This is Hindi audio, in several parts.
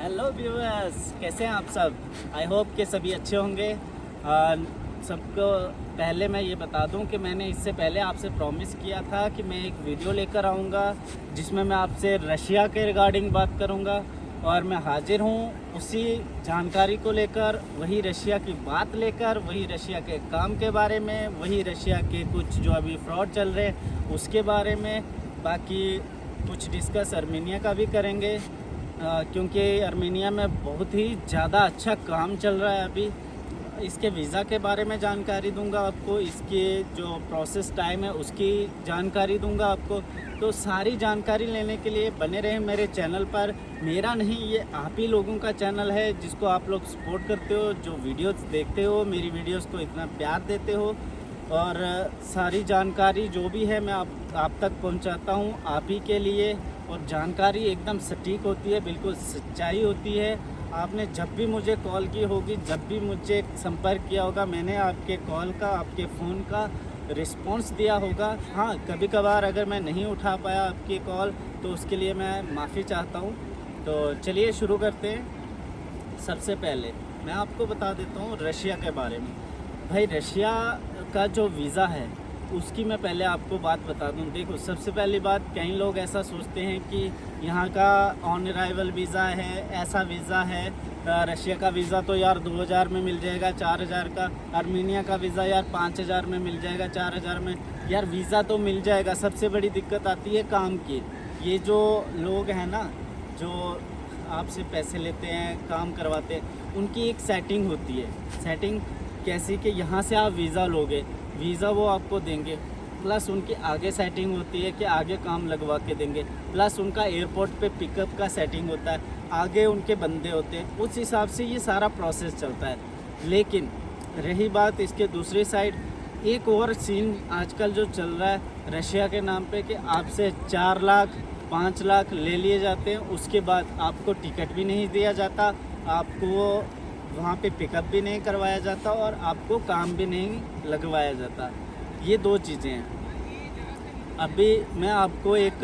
हेलो व्यूअर्स, कैसे हैं आप सब। आई होप कि सभी अच्छे होंगे। सबको पहले मैं ये बता दूं कि मैंने इससे पहले आपसे प्रॉमिस किया था कि मैं एक वीडियो लेकर आऊंगा जिसमें मैं आपसे रशिया के रिगार्डिंग बात करूंगा, और मैं हाजिर हूं उसी जानकारी को लेकर, वही रशिया की बात लेकर, वही रशिया के काम के बारे में, वही रशिया के कुछ जो अभी फ्रॉड चल रहे हैं उसके बारे में। बाकी कुछ डिस्कस आर्मेनिया का भी करेंगे, क्योंकि आर्मेनिया में बहुत ही ज़्यादा अच्छा काम चल रहा है अभी। इसके वीज़ा के बारे में जानकारी दूंगा आपको, इसके जो प्रोसेस टाइम है उसकी जानकारी दूंगा आपको। तो सारी जानकारी लेने के लिए बने रहें मेरे चैनल पर। मेरा नहीं, ये आप ही लोगों का चैनल है जिसको आप लोग सपोर्ट करते हो, जो वीडियोस देखते हो, मेरी वीडियोस को इतना प्यार देते हो, और सारी जानकारी जो भी है मैं आप तक पहुंचाता हूं आप ही के लिए। और जानकारी एकदम सटीक होती है, बिल्कुल सच्चाई होती है। आपने जब भी मुझे कॉल की होगी, जब भी मुझे संपर्क किया होगा, मैंने आपके कॉल का, आपके फ़ोन का रिस्पांस दिया होगा। हाँ, कभी कभार अगर मैं नहीं उठा पाया आपकी कॉल तो उसके लिए मैं माफ़ी चाहता हूँ। तो चलिए शुरू करते हैं। सबसे पहले मैं आपको बता देता हूँ रशिया के बारे में। भाई, रशिया का जो वीज़ा है उसकी मैं पहले आपको बात बता दूं। देखो, सबसे पहली बात, कई लोग ऐसा सोचते हैं कि यहाँ का ऑन अराइवल वीज़ा है, ऐसा वीज़ा है। रशिया का वीज़ा तो यार 2000 में मिल जाएगा, 4000 का। आर्मेनिया का वीज़ा यार 5000 में मिल जाएगा, 4000 में। यार वीज़ा तो मिल जाएगा, सबसे बड़ी दिक्कत आती है काम की। ये जो लोग हैं ना, जो आपसे पैसे लेते हैं, काम करवाते हैं, उनकी एक सेटिंग होती है। सेटिंग कैसी कि यहाँ से आप वीज़ा लोगे, वीज़ा वो आपको देंगे, प्लस उनकी आगे सेटिंग होती है कि आगे काम लगवा के देंगे, प्लस उनका एयरपोर्ट पे पिकअप का सेटिंग होता है, आगे उनके बंदे होते हैं। उस हिसाब से ये सारा प्रोसेस चलता है। लेकिन रही बात इसके दूसरी साइड, एक और सीन आजकल जो चल रहा है रशिया के नाम पे कि आपसे 4 लाख 5 लाख ले लिए जाते हैं, उसके बाद आपको टिकट भी नहीं दिया जाता, आपको वहाँ पे पिकअप भी नहीं करवाया जाता, और आपको काम भी नहीं लगवाया जाता। ये 2 चीज़ें हैं। अभी मैं आपको एक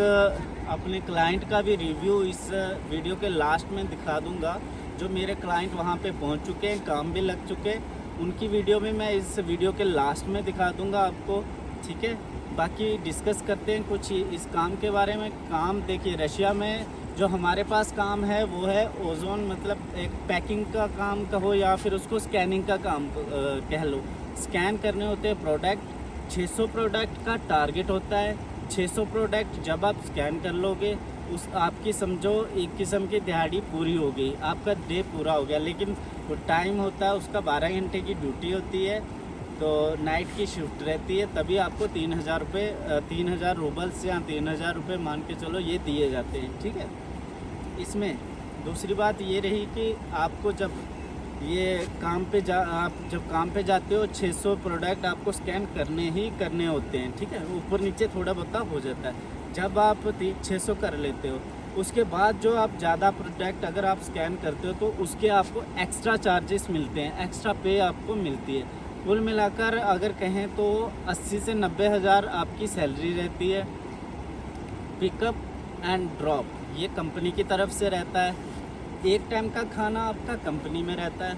अपने क्लाइंट का भी रिव्यू इस वीडियो के लास्ट में दिखा दूंगा। जो मेरे क्लाइंट वहाँ पे पहुँच चुके हैं, काम भी लग चुके हैं, उनकी वीडियो भी मैं इस वीडियो के लास्ट में दिखा दूंगा आपको, ठीक है। बाकी डिस्कस करते हैं कुछ इस काम के बारे में। काम देखिए, रशिया में जो हमारे पास काम है वो है ओजोन, मतलब एक पैकिंग का काम कहो या फिर उसको स्कैनिंग का काम कह लो। स्कैन करने होते हैं प्रोडक्ट, 600 प्रोडक्ट का टारगेट होता है। 600 प्रोडक्ट जब आप स्कैन कर लोगे, उस आपकी समझो एक किस्म की दिहाड़ी पूरी हो गई, आपका डे पूरा हो गया। लेकिन वो टाइम होता है उसका, 12 घंटे की ड्यूटी होती है, तो नाइट की शिफ्ट रहती है, तभी आपको 3000 रुपये 3000 रूबल्स या 3000 रुपये मान के चलो ये दिए जाते हैं, ठीक है। इसमें दूसरी बात ये रही कि आपको जब ये आप जब काम पे जाते हो, 600 प्रोडक्ट आपको स्कैन करने ही करने होते हैं, ठीक है। ऊपर नीचे थोड़ा बहुत हो जाता है। जब आप 600 कर लेते हो, उसके बाद जो आप ज़्यादा प्रोडक्ट अगर आप स्कैन करते हो तो उसके आपको एक्स्ट्रा चार्जेस मिलते हैं, एक्स्ट्रा पे आपको मिलती है। कुल मिलाकर अगर कहें तो 80 से 90 हज़ार आपकी सैलरी रहती है। पिकअप एंड ड्रॉप ये कंपनी की तरफ से रहता है। एक टाइम का खाना आपका कंपनी में रहता है,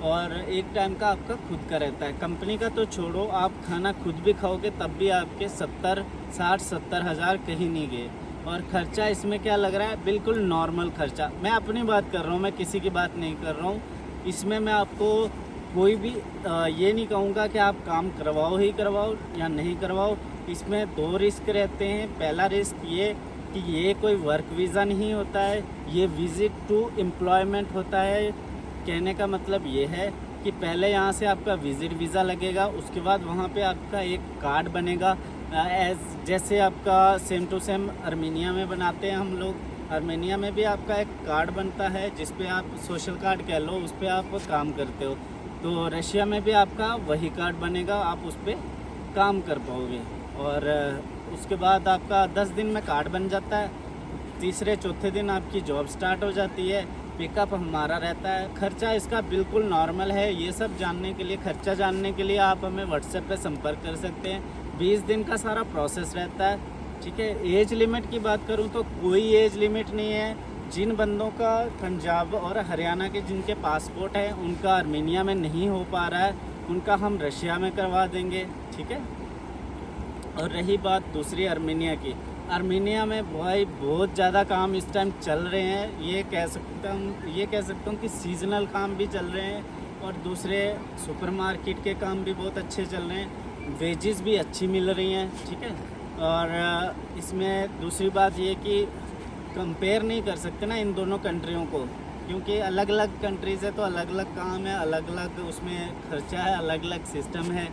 और एक टाइम का आपका खुद का रहता है। कंपनी का तो छोड़ो, आप खाना खुद भी खाओगे तब भी आपके 60-70 हज़ार कहीं नहीं गए। और ख़र्चा इसमें क्या लग रहा है, बिल्कुल नॉर्मल ख़र्चा। मैं अपनी बात कर रहा हूँ, मैं किसी की बात नहीं कर रहा हूँ। इसमें मैं आपको कोई भी ये नहीं कहूँगा कि आप काम करवाओ ही करवाओ या नहीं करवाओ। इसमें 2 रिस्क रहते हैं। पहला रिस्क ये कि ये कोई वर्क वीज़ा नहीं होता है, ये विज़िट टू एम्प्लॉयमेंट होता है। कहने का मतलब ये है कि पहले यहाँ से आपका विज़िट वीज़ा लगेगा, उसके बाद वहाँ पे आपका एक कार्ड बनेगा, जैसे आपका सेम टू सेम आर्मेनिया में बनाते हैं हम लोग। आर्मेनिया में भी आपका एक कार्ड बनता है जिस पे आप सोशल कार्ड कह लो, उस पर आप काम करते हो। तो रशिया में भी आपका वही कार्ड बनेगा, आप उस पर काम कर पाओगे। और उसके बाद आपका 10 दिन में कार्ड बन जाता है। तीसरे चौथे दिन आपकी जॉब स्टार्ट हो जाती है। पिकअप हमारा रहता है। खर्चा इसका बिल्कुल नॉर्मल है। ये सब जानने के लिए, खर्चा जानने के लिए आप हमें व्हाट्सएप पे संपर्क कर सकते हैं। 20 दिन का सारा प्रोसेस रहता है, ठीक है। एज लिमिट की बात करूँ तो कोई एज लिमिट नहीं है। जिन बंदों का पंजाब और हरियाणा के जिनके पासपोर्ट हैं उनका आर्मेनिया में नहीं हो पा रहा है, उनका हम रशिया में करवा देंगे, ठीक है। और रही बात दूसरी आर्मेनिया की, आर्मेनिया में भाई बहुत ज़्यादा काम इस टाइम चल रहे हैं, ये कह सकता हूँ कि सीजनल काम भी चल रहे हैं और दूसरे सुपरमार्केट के काम भी बहुत अच्छे चल रहे हैं, वेजेस भी अच्छी मिल रही हैं, ठीक है। और इसमें दूसरी बात ये कि कंपेयर नहीं कर सकते ना इन दोनों कंट्रियों को, क्योंकि अलग अलग कंट्रीज़ है तो अलग अलग काम है, अलग अलग उसमें खर्चा है, अलग अलग सिस्टम है,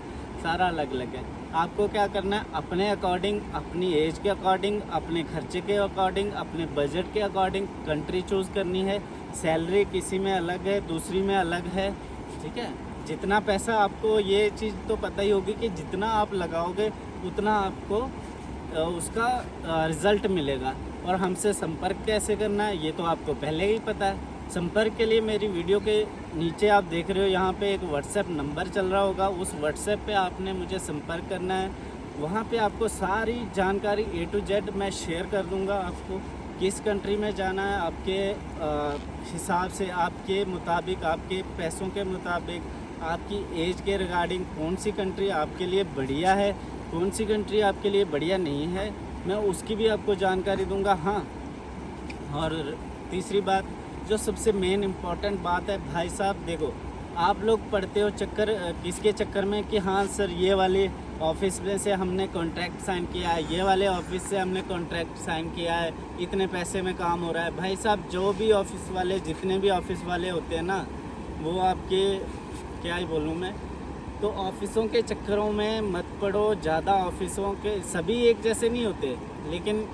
सारा अलग अलग है। आपको क्या करना है, अपने अकॉर्डिंग, अपनी एज के अकॉर्डिंग, अपने खर्चे के अकॉर्डिंग, अपने बजट के अकॉर्डिंग कंट्री चूज़ करनी है। सैलरी किसी में अलग है, दूसरी में अलग है, ठीक है। जितना पैसा आपको, ये चीज़ तो पता ही होगी कि जितना आप लगाओगे उतना आपको उसका रिज़ल्ट मिलेगा। और हमसे संपर्क कैसे करना है ये तो आपको पहले ही पता है। संपर्क के लिए मेरी वीडियो के नीचे आप देख रहे हो यहाँ पे एक व्हाट्सएप नंबर चल रहा होगा, उस व्हाट्सएप पे आपने मुझे संपर्क करना है। वहाँ पे आपको सारी जानकारी A to Z मैं शेयर कर दूँगा, आपको किस कंट्री में जाना है आपके हिसाब से, आपके मुताबिक, आपके पैसों के मुताबिक, आपकी एज के रिगार्डिंग कौन सी कंट्री आपके लिए बढ़िया है, कौन सी कंट्री आपके लिए बढ़िया नहीं है, मैं उसकी भी आपको जानकारी दूंगा। हाँ, और तीसरी बात जो सबसे मेन इम्पॉर्टेंट बात है, भाई साहब देखो, आप लोग पढ़ते हो चक्कर किसके चक्कर में कि हाँ सर ये वाले ऑफिस में से हमने कॉन्ट्रैक्ट साइन किया है, ये वाले ऑफिस से हमने कॉन्ट्रैक्ट साइन किया है, इतने पैसे में काम हो रहा है। भाई साहब जो भी ऑफिस वाले, जितने भी ऑफिस वाले होते हैं ना, वो आपके क्या ही बोलूँ मैं, तो ऑफिसों के चक्करों में मत पड़ो ज़्यादा। ऑफिसों के सभी एक जैसे नहीं होते, लेकिन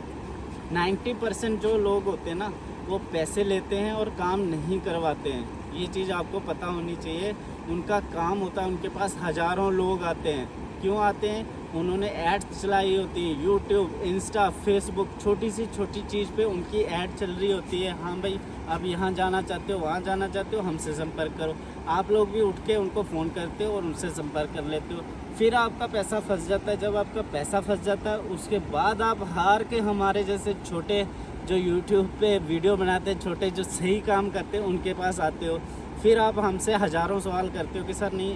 90% जो लोग होते हैं ना वो पैसे लेते हैं और काम नहीं करवाते हैं। ये चीज़ आपको पता होनी चाहिए। उनका काम होता है, उनके पास हज़ारों लोग आते हैं। क्यों आते हैं? उन्होंने एड्स चलाई होती है, यूट्यूब, इंस्टा, फेसबुक, छोटी सी छोटी चीज़ पे उनकी ऐड चल रही होती है। हाँ भाई, आप यहाँ जाना चाहते हो, वहाँ जाना चाहते हो, हमसे संपर्क करो। आप लोग भी उठ के उनको फ़ोन करते हो और उनसे संपर्क कर लेते हो। फिर आपका पैसा फंस जाता है। जब आपका पैसा फंस जाता है उसके बाद आप हार के हमारे जैसे छोटे जो यूट्यूब पे वीडियो बनाते हैं, छोटे जो सही काम करते हैं, उनके पास आते हो। फिर आप हमसे हज़ारों सवाल करते हो कि सर नहीं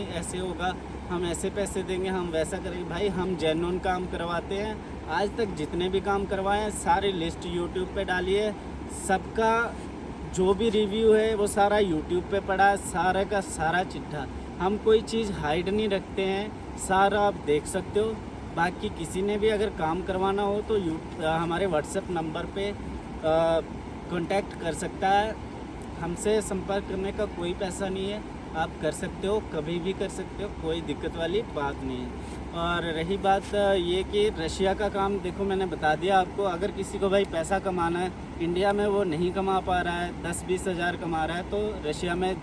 ऐसे होगा, हम ऐसे पैसे देंगे, हम वैसा करेंगे। भाई हम जेन्युइन काम करवाते हैं। आज तक जितने भी काम करवाए हैं सारी लिस्ट यूट्यूब पे डालिए, सबका जो भी रिव्यू है वो सारा यूट्यूब पे पड़ा है, सारे का सारा चिट्ठा। हम कोई चीज़ हाइड नहीं रखते हैं, सारा आप देख सकते हो। बाकी किसी ने भी अगर काम करवाना हो तो हमारे व्हाट्सएप नंबर पे कांटेक्ट कर सकता है। हमसे संपर्क करने का कोई पैसा नहीं है, आप कर सकते हो, कभी भी कर सकते हो, कोई दिक्कत वाली बात नहीं है। और रही बात ये कि रशिया का काम, देखो मैंने बता दिया आपको। अगर किसी को भाई पैसा कमाना है, इंडिया में वो नहीं कमा पा रहा है, 10-20 हज़ार कमा रहा है, तो रशिया में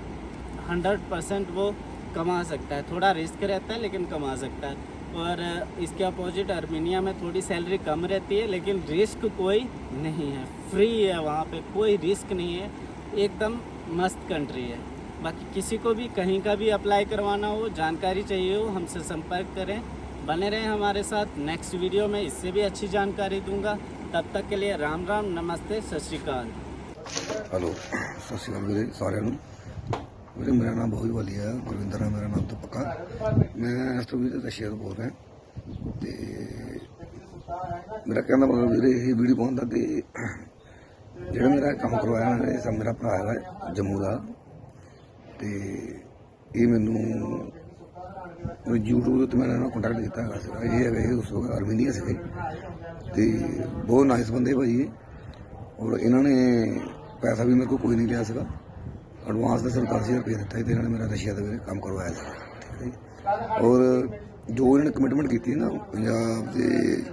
100% वो कमा सकता है। थोड़ा रिस्क रहता है लेकिन कमा सकता है। और इसके अपोजिट आर्मेनिया में थोड़ी सैलरी कम रहती है, लेकिन रिस्क कोई नहीं है, फ्री है, वहाँ पे कोई रिस्क नहीं है, एकदम मस्त कंट्री है। बाकी किसी को भी कहीं का भी अप्लाई करवाना हो, जानकारी चाहिए हो, हमसे संपर्क करें। बने रहें हमारे साथ। नेक्स्ट वीडियो में इससे भी अच्छी जानकारी दूंगा। तब तक के लिए राम राम, नमस्ते, सत श्री अकाल। हेलो, सत श्री अकाल मेरे सारे ਨੂੰ। ਵੀਰੇ ਮੇਰਾ ਨਾਮ ਬਹੁਤ ਵਧੀਆ ਹੈ, ਗੁਰਵਿੰਦਰ ਹੈ ਮੇਰਾ ਨਾਮ ਤੋਂ ਪੱਕਾ। ਮੈਂ ਇਸ ਤੋਂ ਵੀ ਰਸ਼ੀਆ ਤੋਂ ਬੋਲ ਰਿਹਾ ਤੇ ਮੇਰਾ ਕਹਿਣ ਦਾ ਮਤਲਬ ਵੀਰੇ ਇਹ ਵੀਡੀਓ ਪਾਉਣ ਦਾ ਕਿ ਜਿਹੜਾ ਮੇਰਾ ਕੰਮ ਕਰਵਾਇਆ ਨਾ, ਇਹ ਸਭ ਮੇਰਾ ਭਰਾ ਹੈਗਾ ਜੰਮੂ ਦਾ, ਤੇ ਇਹ ਮੈਨੂੰ YouTube ਉੱਤੇ ਮੈਂ ਇਹਨਾਂ ਨਾਲ ਕੰਟੈਕਟ ਕੀਤਾ ਹੈਗਾ ਸੀਗਾ। ਇਹ ਹੈਗੇ ਉਸ ਵਕਤ ਆਰਮੀਨੀਆ ਸੀਗੇ ਤੇ ਬਹੁਤ ਨਾਈਸ ਬੰਦੇ ਭਾਈ ਇਹ। ਔਰ ਇਹਨਾਂ ਨੇ ਪੈਸਾ ਵੀ ਮੇਰੇ ਕੋਲ ਕੋਈ ਨਹੀਂ ਲਿਆ ਸੀਗਾ, एडवांस का सिर्फ 10,000 रुपये दिता तो इन्होंने मेरा रशिया का काम करवाया था, ठीक है जी। और जो इन्होंने कमिटमेंट की ना पंजाब के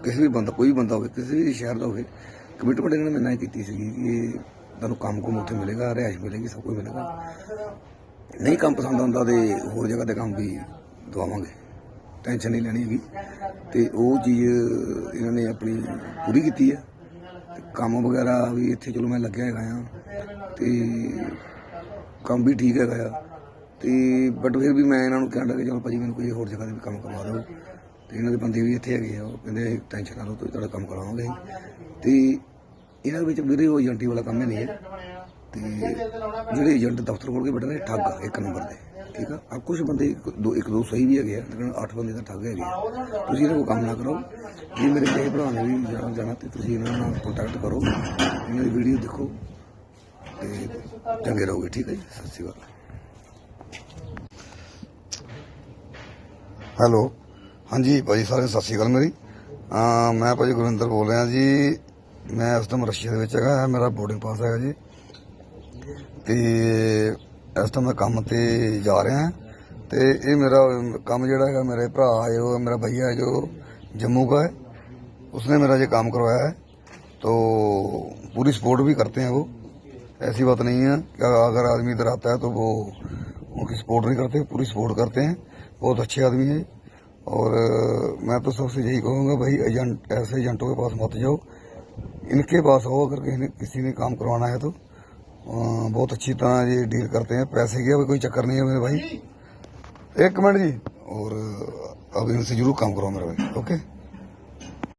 किसी भी बंदा, कोई भी बंदा हो, किसी भी शहर का हो, कमिटमेंट इन्होंने मेरे की थी कि तुहानू काम कुम उत्थे मिलेगा, रिहाइश मिलेगी, सब कुछ मिलेगा। नहीं काम पसंद आता तो होर जगह पर काम भी दवावांगे, टेंशन नहीं लैनी हैगी। तो वो चीज़ इन्होंने अपनी पूरी की है। काम वगैरह भी इत्थे चलो मैं लग्या है तो काम भी ठीक है, तो बट फिर भी मैं इन्होंने कहना लगा चलो भाजी मैंने कोई होर जगह भी काम करवा दो। तो इन्होंने बंदे भी इतने है, कहते टेंशन ना लो, तो काम करवाओगे। तो ਇਹਨਾਂ ਦੇ ਵਿੱਚ ਵੀਰੇ ਉਹ ਏਜੰਟੀ ਵਾਲਾ ਕੰਮ ਹੀ ਨਹੀਂ ਹੈ। ਤੇ ਜਿਹੜੇ ਏਜੰਟ ਦਫ਼ਤਰ ਖੋਲ ਕੇ ਬੈਠੇ ਨੇ ਠੱਗ ਇੱਕ ਨੰਬਰ ਦੇ, ਠੀਕ ਆ। ਆ ਕੁਝ ਬੰਦੇ ਇੱਕ ਦੋ ਸਹੀ ਵੀ ਹੈਗੇ ਆ, ਲੇਕਿਨ 8 ਬੰਦੇ ਤਾਂ ਠੱਗ ਹੈਗੇ ਆ। ਤੁਸੀਂ ਇਹਨਾਂ ਕੋਲ ਕੰਮ ਨਾ ਕਰੋ। ਜੇ ਮੇਰੇ ਕਈ ਭਰਾ ਨੇ ਵੀ ਜਾਣਾ ਤੇ ਤੁਸੀਂ ਇਹਨਾਂ ਨਾਲ ਕੰਟੈਕਟ ਕਰੋ, ਇਹਨਾਂ ਦੀ ਵੀਡੀਓ ਦੇਖੋ ਤੇ ਚੰਗੇ ਰਹੋਗੇ, ਠੀਕ ਹੈ ਜੀ। ਸਤਿ ਸ਼੍ਰੀ ਅਕਾਲ। ਹੈਲੋ, ਹਾਂਜੀ ਭਾਜੀ, ਸਾਰਿਆਂ ਨੂੰ ਸਤਿ ਸ਼੍ਰੀ ਅਕਾਲ ਮੇਰੀ। ਮੈਂ ਭਾਜੀ ਗੁਰਿੰਦਰ ਬੋਲ ਰਿਹਾ ਜੀ। ਮੈਂ ਇਸ ਟਾਈਮ ਰਸ਼ੀਆ ਦੇ ਵਿੱਚ ਹੈਗਾ, ਮੇਰਾ ਬੋਰਡਿੰਗ ਪਾਸ ਹੈਗਾ ਜੀ। ਤੇ ਇਸ ਟਾਈਮ ਮੈਂ ਕੰਮ ਤੇ ਜਾ ਰਿਹਾ ਤੇ ਇਹ ਮੇਰਾ ਕੰਮ ਜਿਹੜਾ ਹੈਗਾ, मेरे भरा है जो मेरा भैया है जो जम्मू का है, उसने मेरा ये काम करवाया है। तो पूरी सपोर्ट भी करते हैं वो, ऐसी बात नहीं है कि अगर आदमी इधर आता है तो वो उनकी सपोर्ट नहीं करते, पूरी सपोर्ट करते हैं। बहुत अच्छे आदमी है। और मैं तो सबसे यही कहूँगा भाई, एजेंट ऐसे एजेंटों के पास मत जाओ, इनके पास हो। अगर किसी ने काम करवाना है तो बहुत अच्छी तरह ये डील करते हैं। पैसे की कोई चक्कर नहीं है मेरे भाई। एक मिनट जी, और अब इनसे जरूर काम करवाओ मेरे भाई। ओके।